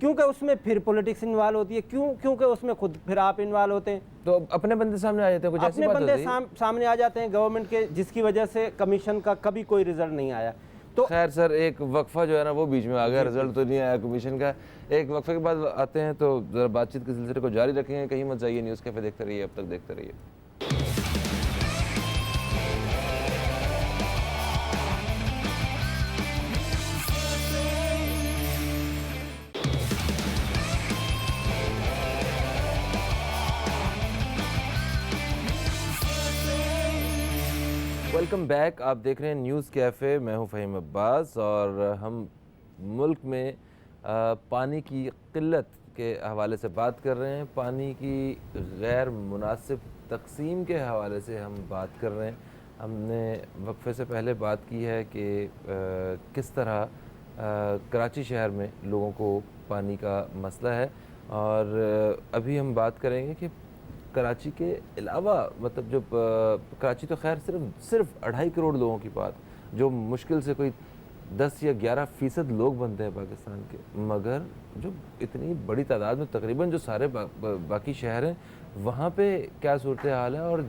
क्योंकि उसमें फिर पॉलिटिक्स इन्वॉल्व होती है, क्योंकि उसमें खुद फिर आप इन्वॉल्व होते हैं, तो अपने बंदे सामने आ जाते हैं, कुछ ऐसी अपने बात बंदे होती है? सामने आ जाते हैं गवर्नमेंट के, जिसकी वजह से कमीशन का कभी कोई रिजल्ट नहीं आया। तो खैर सर, एक वक्फा जो है ना वो बीच में आ गया, रिजल्ट तो नहीं आया कमीशन का। एक वक्फे के बाद आते हैं, तो जरा बातचीत के सिलसिले को जारी रखेंगे। कहीं मत जाइए, न्यूज़ कैफे देखते रहिए, अब तक देखते रहिए। वेलकम बैक, आप देख रहे हैं न्यूज़ कैफ़े। मैं हूं फ़हीम अब्बास और हम मुल्क में पानी की किल्लत के हवाले से बात कर रहे हैं, पानी की गैर मुनासिब तकसीम के हवाले से हम बात कर रहे हैं। हमने वक्फे से पहले बात की है कि किस तरह कराची शहर में लोगों को पानी का मसला है, और अभी हम बात करेंगे कि कराची के अलावा, मतलब जो कराची तो खैर सिर्फ 2.5 करोड़ लोगों की बात, जो मुश्किल से कोई 10 या 11% लोग बनते हैं पाकिस्तान के, मगर जो इतनी बड़ी तादाद में तकरीबन जो सारे बाकी शहर हैं, वहाँ पे क्या सूरत हाल है और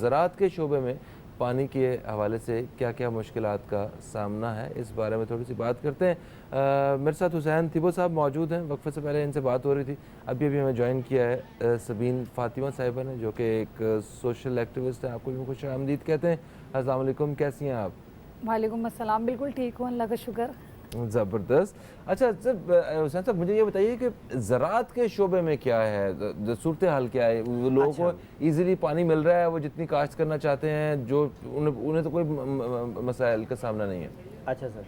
ज़राअत के शोबे में पानी के हवाले से क्या क्या मुश्किलात का सामना है, इस बारे में थोड़ी सी बात करते हैं। मेरे साथ हुसैन थिबो साहब मौजूद हैं। वक्फे से पहले इनसे बात हो रही थी, अभी हमें ज्वाइन किया है सबीन फ़ातिमा साहिबा ने, जो कि एक सोशल एक्टिविस्ट है। आपको भी खुश आमदीद कहते हैं। अस्सलाम वालेकुम, कैसी हैं आप? वालेकुम अस्सलाम, बिल्कुल ठीक हूँ, अल्लाह का शुक्र। ज़बरदस्त। अच्छा सर, हुसैन साहब मुझे ये बताइए कि ज़राअत के शोबे में क्या है, सूरत हाल क्या है? लोगों को ईज़िली पानी मिल रहा है, वो जितनी काश्त करना चाहते हैं, जो उन्हें तो कोई मसाइल का सामना नहीं है? अच्छा सर,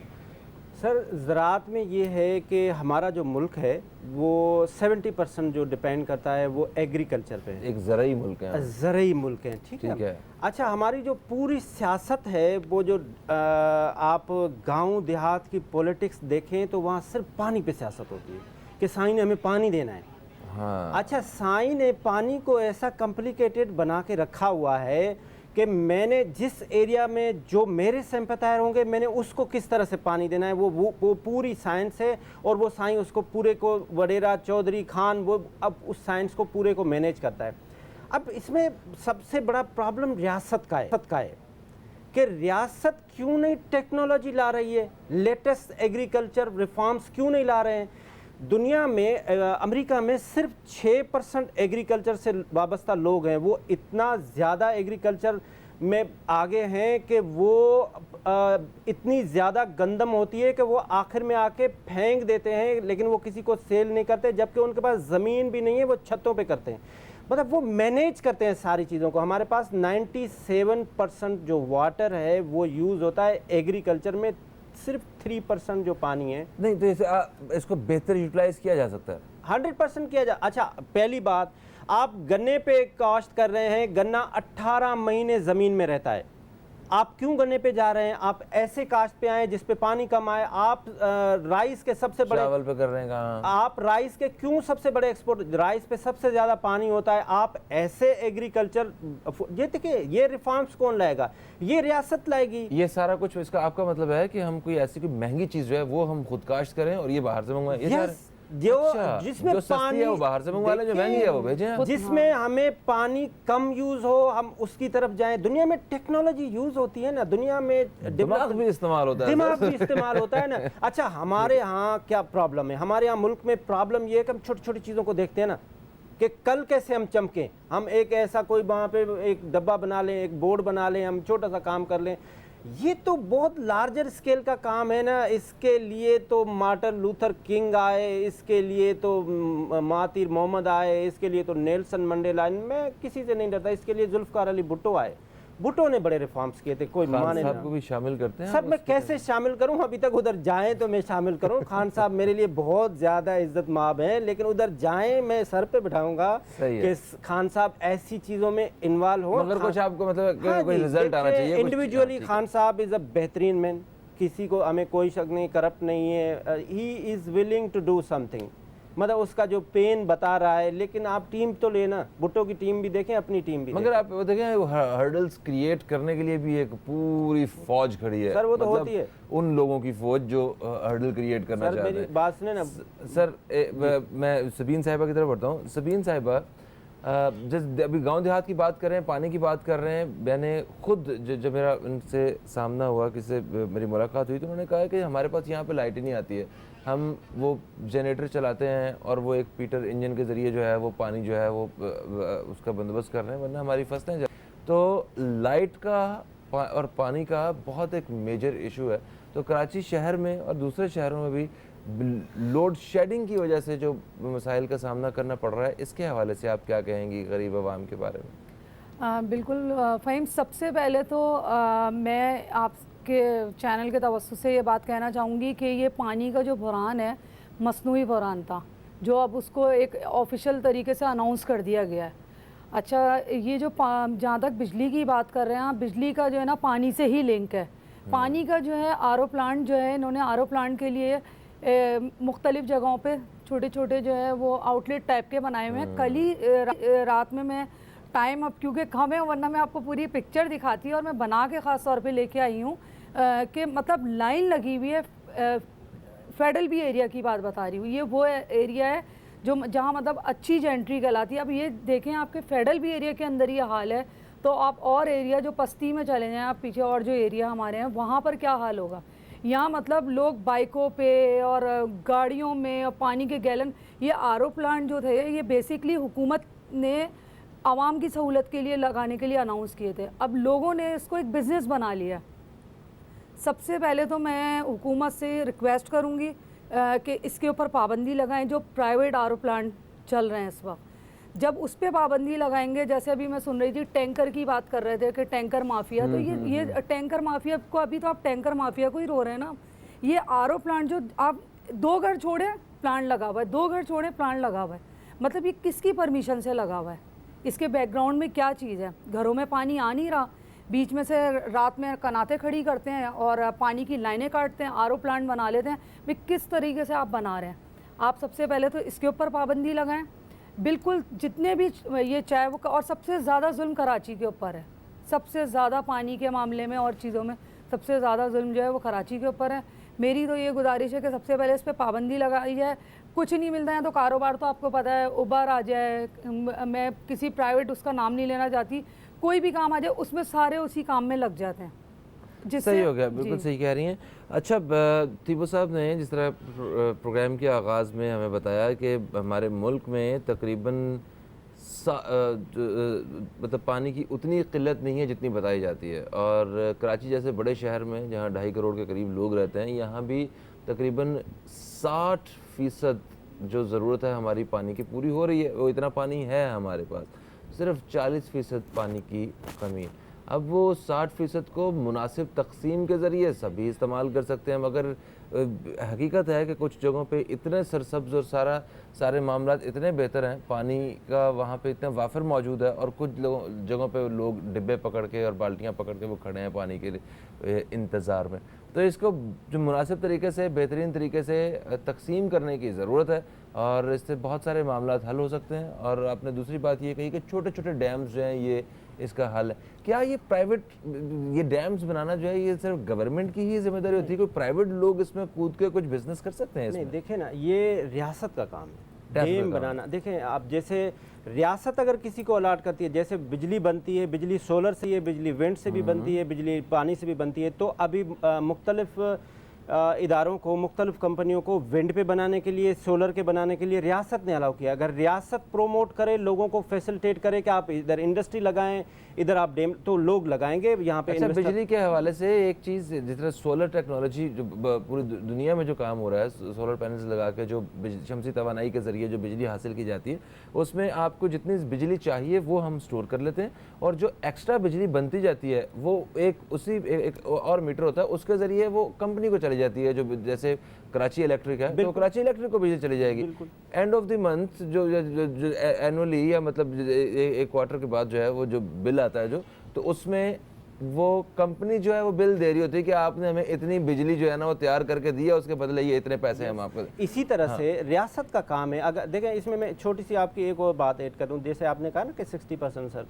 ज़राअत में ये है कि हमारा जो मुल्क है वो 70% जो डिपेंड करता है वो एग्रीकल्चर पे है। एक ज़रई मुल्क है, ज़रई मुल्क है, ठीक है। अच्छा, हमारी जो पूरी सियासत है वो जो आप गांव देहात की पॉलिटिक्स देखें तो वहाँ सिर्फ पानी पे सियासत होती है कि साईं ने हमें पानी देना है। हाँ। अच्छा, साईं ने पानी को ऐसा कॉम्प्लिकेटेड बना के रखा हुआ है कि मैंने जिस एरिया में जो मेरे सिंपैथायर होंगे, मैंने उसको किस तरह से पानी देना है, वो पूरी साइंस है। और वो साईं उसको पूरे को, वडेरा चौधरी खान, वो अब उस साइंस को पूरे को मैनेज करता है। अब इसमें सबसे बड़ा प्रॉब्लम रियासत का है कि रियासत क्यों नहीं टेक्नोलॉजी ला रही है, लेटेस्ट एग्रीकल्चर रिफॉर्म्स क्यों नहीं ला रहे हैं। दुनिया में, अमेरिका में सिर्फ 6% एग्रीकल्चर से वाबस्ता लोग हैं। वो इतना ज़्यादा एग्रीकल्चर में आगे हैं कि वो इतनी ज़्यादा गंदम होती है कि वो आखिर में आके फेंक देते हैं, लेकिन वो किसी को सेल नहीं करते, जबकि उनके पास ज़मीन भी नहीं है, वो छतों पे करते हैं। मतलब वो मैनेज करते हैं सारी चीज़ों को। हमारे पास 97% जो वाटर है वो यूज़ होता है एग्रीकल्चर में, सिर्फ 3% जो पानी है। नहीं तो इसे इसको बेहतर यूटिलाइज किया जा सकता है। 100% किया जा। अच्छा, पहली बात, आप गन्ने पे काश्त कर रहे हैं, गन्ना 18 महीने ज़मीन में रहता है। आप क्यों गन्ने पे जा रहे हैं? आप ऐसे काश्त पे आए जिस पे पानी कम आए। आप राइस के सबसे बड़े, चावल पे कर रहे हैं कहाँ? आप राइस के क्यों सबसे बड़े एक्सपोर्ट, राइस पे सबसे ज़्यादा पानी होता है। आप ऐसे एग्रीकल्चर, ये देखिए, ये रिफॉर्म्स कौन लाएगा? ये रियासत लाएगी। ये सारा कुछ, इसका आपका मतलब है कि हम कोई ऐसी कोई महंगी चीज़ जो है वो हम खुद काश्त करें और ये बाहर से मंगवाएं? yes, जिसमें जो सस्ती है वो बाहर से मंगवा लें, जो महंगी है वो भेजें। जिसमें हमें पानी कम यूज हो, हम उसकी तरफ जाएं। दुनिया में टेक्नोलॉजी यूज होती है ना, दुनिया में दिमाग भी इस्तेमाल होता है, दिमाग भी इस्तेमाल होता है ना। अच्छा, हमारे यहाँ क्या प्रॉब्लम है? हमारे यहाँ मुल्क में प्रॉब्लम ये है कि हम छोटी छोटी चीज़ों को देखते हैं ना, कि कल कैसे हम चमकें। हम एक ऐसा कोई वहाँ पे एक डब्बा बना लें, एक बोर्ड बना लें, हम छोटा सा काम कर लें। ये तो बहुत लार्जर स्केल का काम है ना। इसके लिए तो मार्टिन लूथर किंग आए, इसके लिए तो महातिर मोहम्मद आए, इसके लिए तो नेल्सन मंडेला। मैं किसी से नहीं डरता। इसके लिए जुल्फकार अली भुट्टो आए। भुट्टो ने बड़े रिफॉर्म्स किए थे, कोई माने ना। को भी शामिल करते हैं सब। मैं कैसे शामिल करूं? अभी तक उधर जाएं तो मैं शामिल करूं। खान साहब मेरे लिए बहुत ज़्यादा इज्जत माब हैं, लेकिन उधर जाएं मैं सर पे बिठाऊंगा कि खान साहब ऐसी चीज़ों में इन्वॉल्व हो। मगर कुछ आपको मतलब कोई रिजल्ट आना चाहिए। इंडिविजुअली खान साहब इज़ अ बेहतरीन मैन, किसी को, हमें कोई शक नहीं, करप्ट नहीं है। He is willing to do something. मतलब उसका जो पेन बता रहा है। लेकिन आप टीम तो लेना, भुट्टो की टीम भी देखें, अपनी टीम भी मगर आप वो देखें हर्डल्स क्रिएट करने के लिए भी एक पूरी फौज खड़ी है सर, वो तो मतलब होती है उन लोगों की फौज जो हर्डल क्रिएट करना सर। चाहते मेरी हैं। बात सुने ना सर मैं सबीन साहिबा की तरफ बढ़ता हूँ। सबीन साहिबा जिस अभी गांव देहात की बात कर रहे हैं, पानी की बात कर रहे हैं, मैंने खुद जब मेरा उनसे सामना हुआ, किसी मेरी मुलाकात हुई, तो उन्होंने कहा कि हमारे पास यहाँ पे लाइट ही नहीं आती है, हम वो जनरेटर चलाते हैं और वो एक पीटर इंजन के ज़रिए जो है वो पानी जो है वो उसका बंदोबस्त कर रहे हैं, वरना हमारी फसलें तो लाइट का और पानी का बहुत एक मेजर इशू है। तो कराची शहर में और दूसरे शहरों में भी लोड शेडिंग की वजह से जो मसाइल का सामना करना पड़ रहा है, इसके हवाले से आप क्या कहेंगी गरीब आवाम के बारे में? बिल्कुल फ़हीम, सबसे पहले तो मैं आपके चैनल के तवज्जुह से ये बात कहना चाहूँगी कि ये पानी का जो बहरान है मसनूई बहरान था, जो अब उसको एक ऑफिशियल तरीके से अनाउंस कर दिया गया है। अच्छा, ये जो जहाँ तक बिजली की बात कर रहे हैं, बिजली का जो है ना पानी से ही लिंक है। पानी का जो है आरओ प्लांट जो है, इन्होंने आरओ प्लांट के लिए मुख्तलिफ़ जगहों पे छोटे छोटे जो है वो आउटलेट टाइप के बनाए हुए हैं। कल ही रात में मैं टाइम अब क्योंकि कम है, वरना मैं आपको पूरी पिक्चर दिखाती और मैं बना के ख़ास तौर पे लेके आई हूँ कि मतलब लाइन लगी हुई है। फेडरल बी एरिया की बात बता रही हूँ, ये वो एरिया है जो जहाँ मतलब अच्छी जेंट्री कहलाती है। अब ये देखें, आपके फेडरल बी एरिया के अंदर ये हाल है, तो आप और एरिया जो पस्ती में चले जाएँ, आप पीछे और जो एरिया हमारे हैं वहाँ पर क्या हाल होगा। यहाँ मतलब लोग बाइकों पे और गाड़ियों में और पानी के गैलन, ये आरओ प्लांट जो थे ये बेसिकली हुकूमत ने आवाम की सहूलत के लिए लगाने के लिए अनाउंस किए थे। अब लोगों ने इसको एक बिज़नेस बना लिया। सबसे पहले तो मैं हुकूमत से रिक्वेस्ट करूँगी कि इसके ऊपर पाबंदी लगाएं। जो प्राइवेट आरओ प्लांट चल रहे हैं इस वक्त, जब उस पर पाबंदी लगाएंगे, जैसे अभी मैं सुन रही थी टैंकर की बात कर रहे थे कि टैंकर माफिया, तो ये टैंकर माफिया को अभी तो आप टैंकर माफिया को ही रो रहे हैं ना। ये आरओ प्लांट जो आप 2 घर छोड़े प्लांट लगा हुआ है, 2 घर छोड़े प्लांट लगा हुआ है, मतलब ये किसकी परमिशन से लगा हुआ है? इसके बैकग्राउंड में क्या चीज़ है? घरों में पानी आ नहीं रहा, बीच में से रात में कनातें खड़ी करते हैं और पानी की लाइनें काटते हैं, आरओ प्लांट बना लेते हैं। भाई किस तरीके से आप बना रहे हैं? आप सबसे पहले तो इसके ऊपर पाबंदी लगाएं बिल्कुल। जितने भी ये चाहे वो, और सबसे ज़्यादा जुल्म कराची के ऊपर है, सबसे ज़्यादा पानी के मामले में और चीज़ों में सबसे ज़्यादा जुल्म जो है वो कराची के ऊपर है। मेरी तो ये गुजारिश है कि सबसे पहले इस पर पाबंदी लगाई जाए। कुछ नहीं मिलता है तो कारोबार तो आपको पता है उभर आ जाए। मैं किसी प्राइवेट उसका नाम नहीं लेना चाहती, कोई भी काम आ जाए उसमें सारे उसी काम में लग जाते हैं। सही हो गया, बिल्कुल सही कह रही हैं। अच्छा, तीबू साहब ने जिस तरह प्रोग्राम के आगाज़ में हमें बताया कि हमारे मुल्क में तकरीबन मतलब पानी की उतनी किल्लत नहीं है जितनी बताई जाती है, और कराची जैसे बड़े शहर में जहाँ 2.5 करोड़ के करीब लोग रहते हैं, यहाँ भी तकरीबन 60% जो ज़रूरत है हमारी पानी की पूरी हो रही है। वो इतना पानी है हमारे पास, सिर्फ 40% पानी की कमी है। अब वो 60% को मुनासिब तकसीम के ज़रिए सभी इस्तेमाल कर सकते हैं, मगर हकीकत है कि कुछ जगहों पे इतने सरसब्ज़ और सारे मामला इतने बेहतर हैं, पानी का वहाँ पे इतना वाफर मौजूद है, और कुछ जगहों पे लोग डिब्बे पकड़ के और बाल्टियाँ पकड़ के वो खड़े हैं पानी के इंतज़ार में। तो इसको जो मुनासिब तरीके से, बेहतरीन तरीके से तकसीम करने की ज़रूरत है, और इससे बहुत सारे मामला हल हो सकते हैं। और आपने दूसरी बात ये कही कि छोटे छोटे डैम्स जो हैं ये इसका हल है। क्या ये प्राइवेट ये डैम्स बनाना जो है ये सिर्फ गवर्नमेंट की ही जिम्मेदारी होती है? कोई प्राइवेट लोग इसमें कूद के कुछ बिजनेस कर सकते हैं इसमें? नहीं, देखें ना, ये रियासत का काम है डैम बनाना। देखें आप, जैसे रियासत अगर किसी को अलाट करती है, जैसे बिजली बनती है, बिजली सोलर से, ये बिजली विंड से भी बनती है, बिजली पानी से भी बनती है, तो अभी मुख्तलिफ इदारों को, मुख्तलिफ कंपनियों को विंड पे बनाने के लिए, सोलर के बनाने के लिए रियासत ने अलाउ किया। अगर रियासत प्रोमोट करे, लोगों को फैसिलिटेट करे कि आप इधर इंडस्ट्री लगाएं, इधर आप डैम, तो लोग लगाएंगे यहाँ पे। अच्छा, बिजली के हवाले से एक चीज़, जिस तरह सोलर टेक्नोलॉजी जो पूरी दुनिया में जो काम हो रहा है, सोलर पैनल्स लगा के जो शमसी तवानाई के ज़रिए जो बिजली हासिल की जाती है, उसमें आपको जितनी बिजली चाहिए वो हम स्टोर कर लेते हैं, और जो एक्स्ट्रा बिजली बनती जाती है वो एक और मीटर होता है, उसके ज़रिए वो कंपनी को चली जाती है। जो जैसे कराची इलेक्ट्रिक है, तो कराची इलेक्ट्रिक को बिजली चली जाएगी। एंड ऑफ द मंथ जो एनुअली, या मतलब एक क्वार्टर के बाद जो है वो जो बिल आता है जो, तो उसमें वो कंपनी जो है वो बिल दे रही होती है कि आपने हमें इतनी बिजली जो है ना वो तैयार करके दी है, उसके बदले ये इतने पैसे हम आपको। इसी तरह से रियासत का काम है। अगर देखें इसमें मैं छोटी सी आपकी एक और बात ऐड करूं, जैसे आपने कहा ना कि 60% सर,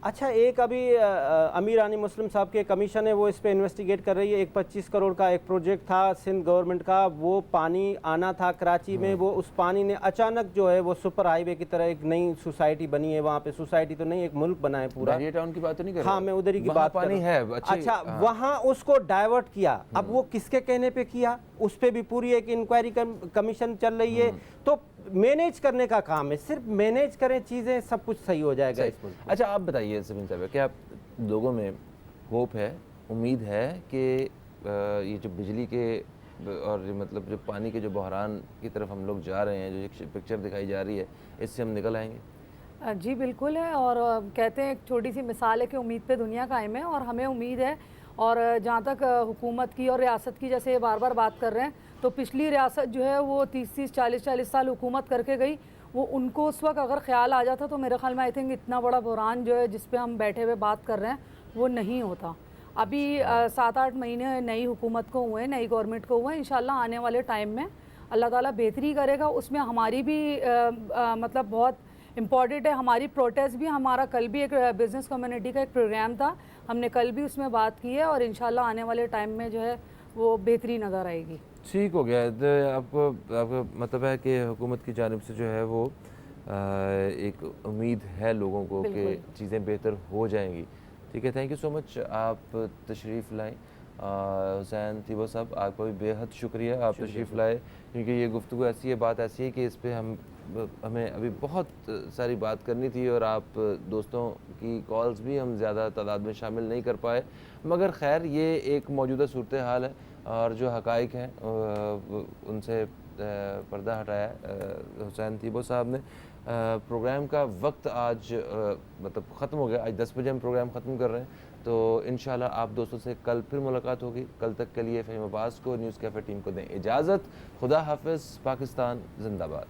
अच्छा एक अभी अमीर आनी मुस्लिम साहब के कमीशन है वो इस पे इन्वेस्टिगेट कर रही है। एक 25 करोड़ का एक प्रोजेक्ट था सिंध गवर्नमेंट का, वो पानी आना था कराची में, वो उस पानी ने अचानक जो है वो सुपर हाईवे की तरह एक नई सोसाइटी बनी है वहाँ पे, सोसाइटी तो नहीं एक मुल्क बना है पूरा। बहरिया टाउन की बात तो नहीं कर रहे? हाँ मैं उधर ही की वहाँ बात पानी कर है रहा हूँ। अच्छी, अच्छा हाँ। वहाँ उसको डाइवर्ट किया, अब वो किसके कहने पे किया उस पे भी पूरी एक इंक्वायरी कमीशन चल रही है। तो मैनेज करने का काम है, सिर्फ मैनेज करें चीज़ें, सब कुछ सही हो जाएगा इस मुल्क में। अच्छा आप बताइए सबिन साहब, क्या आप लोगों में होप है, उम्मीद है कि ये जो बिजली के और मतलब जो पानी के जो बहरान की तरफ हम लोग जा रहे हैं, जो एक पिक्चर दिखाई जा रही है, इससे हम निकल आएंगे? जी बिल्कुल है, और कहते हैं एक छोटी सी मिसाल है कि उम्मीद पे दुनिया कायम है, और हमें उम्मीद है। और जहाँ तक हुकूमत की और रियासत की, जैसे बार बार बात कर रहे हैं, तो पिछली रियासत जो है वो 30-30 40-40 साल हुकूमत करके गई, वो उनको उस वक्त अगर ख्याल आ जाता तो मेरे ख्याल में आई थिंक इतना बड़ा बुरान जो है जिस पे हम बैठे हुए बात कर रहे हैं वो नहीं होता। अभी 7-8 महीने नई हुकूमत को हुए, नई गवर्नमेंट को हुए, इंशाल्लाह आने वाले टाइम में अल्लाह ताला बेहतरी करेगा। उसमें हमारी भी मतलब बहुत इम्पॉर्टेंट है, हमारी प्रोटेस्ट भी, हमारा कल भी एक बिज़नेस कम्युनिटी का एक प्रोग्राम था, हमने कल भी उसमें बात की है, और इंशाल्लाह आने वाले टाइम में जो है वो बेहतरी नज़र आएगी। ठीक हो गया। तो आपको मतलब है कि हुकूमत की जानिब से जो है वो एक उम्मीद है लोगों को कि चीज़ें बेहतर हो जाएंगी। ठीक है, थैंक यू सो मच, आप तशरीफ़ लाएँ। हुसैन तीबो साहब आपका भी बेहद शुक्रिया, आप तशरीफ़ लाए, क्योंकि ये गुफ्तगू ऐसी है, बात ऐसी है कि इस पर हमें अभी बहुत सारी बात करनी थी, और आप दोस्तों की कॉल्स भी हम ज़्यादा तादाद में शामिल नहीं कर पाए। मगर ख़ैर ये एक मौजूदा सूरत हाल है, और जो हक़ाइक़ हैं उनसे पर्दा हटाया हुसैन तीबो साहब ने। प्रोग्राम का वक्त आज मतलब ख़त्म हो गया, आज 10 बजे हम प्रोग्राम ख़त्म कर रहे हैं, तो इंशाल्लाह आप दोस्तों से कल फिर मुलाकात होगी। कल तक के लिए फ़हीम अब्बास को, न्यूज़ कैफ़े टीम को दें इजाज़त। खुदा हाफ़िज़, पाकिस्तान ज़िंदाबाद।